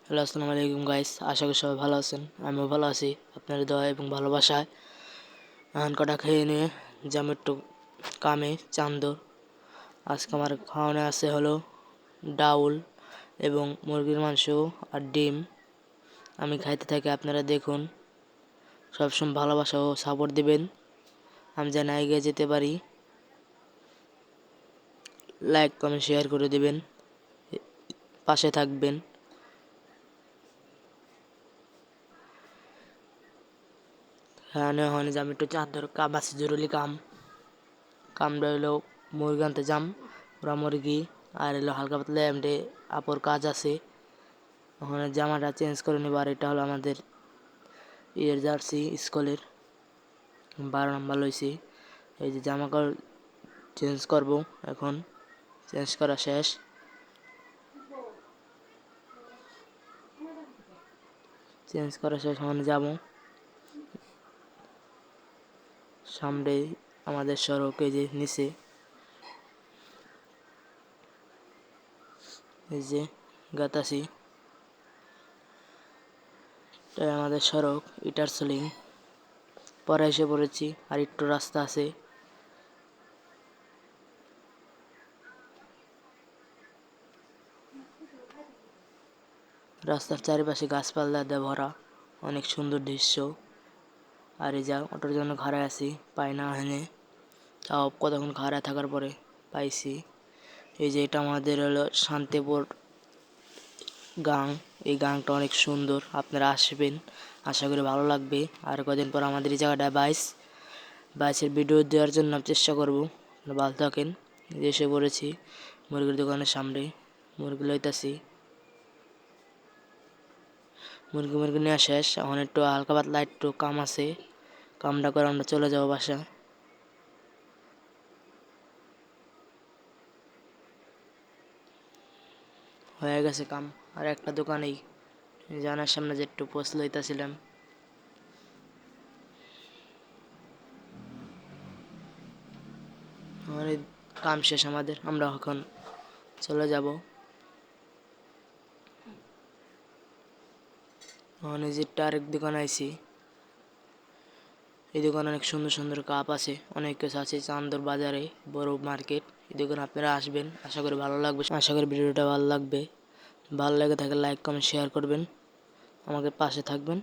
Hello, আসসালামু আলাইকুম guys. আশা করি সবাই ভালো আছেন। আমিও ভালো আছি আপনাদের দোয়া এবং ভালোবাসায়। এখন কটা খেয়ে নিয়ে যাম একটু কামে চান্দর। আজকে আমার খাওয়ানো আছে হলো ডাউল এবং মুরগির মাংস আর ডিম। আমি খাইতে থাকি, আপনারা দেখুন। সবসময় ভালোবাসা ও সাপোর্ট দিবেন, আমি যেন এগিয়ে যেতে পারি। লাইক কমেন্ট শেয়ার করে দিবেন, পাশে থাকবেন। হ্যাঁ, হয় যে আমি একটু চান্দর কাম আছে, জরুরি কামটা হলো মুরগি আনতে যাম, ওরা মুরগি আর হলো হালকা পাতলা এমনি আপর কাজ আছে। ওখানে জামাটা চেঞ্জ করে নিব। আর এটা হলো আমাদের জার্সি স্কুলের 12 নম্বর লইছি। এই যে জামা কাপড় চেঞ্জ করব, এখন চেঞ্জ করা শেষ। ওখানে যাবো। সামনে আমাদের সড়ক, এই যে নিচে এই যে গাতাসি, তাই আমাদের সড়ক ইটার সোলিং পরে এসে পড়েছি। আর একটু রাস্তা আছে। রাস্তার চারিপাশে গাছপালা দিয়ে ভরা, অনেক সুন্দর দৃশ্য। আর এই যা অটোর জন্য ঘরে আছি, পাই না হেনে, তাও কতক্ষণ ঘরে থাকার পরে পাইছি। এই যে এটা আমাদের হলো শান্তিপুর গাং। এই গাংটা অনেক সুন্দর, আপনারা আসবেন, আশা করি ভালো লাগবে। আর কদিন পর আমাদের এই জায়গাটা বাইসের ভিডিও দেওয়ার জন্য চেষ্টা করব। ভালো থাকেন। এসে পড়েছি মুরগির দোকানের সামনে, মুরগি লইতাছি। মুরগি নেওয়া শেষ। এখন একটু হালকা পাতলা একটু কাম আছে, কামটা করে আমরা চলে যাবো বাসা। হয়ে গেছে কাম। আর একটা দোকানেই জানার সামনে যে একটু পোস্ট লইতাছিলাম। আমার এই কাম শেষ আমাদের, আমরা এখন চলে যাব। ওখানে যে আরেক দোকান আইছি, এই দোকানে অনেক সুন্দর সুন্দর কাপ আছে, অনেক কিছু আছে। চান্দর বাজারে বড় মার্কেট। এই দোকানে আপনারা আসবেন, আশা করি ভালো লাগবে। আশা করি ভিডিওটা ভালো লাগবে। ভালো লেগে থাকলে লাইক কমেন্ট শেয়ার করবেন, আমাকে পাশে থাকবেন।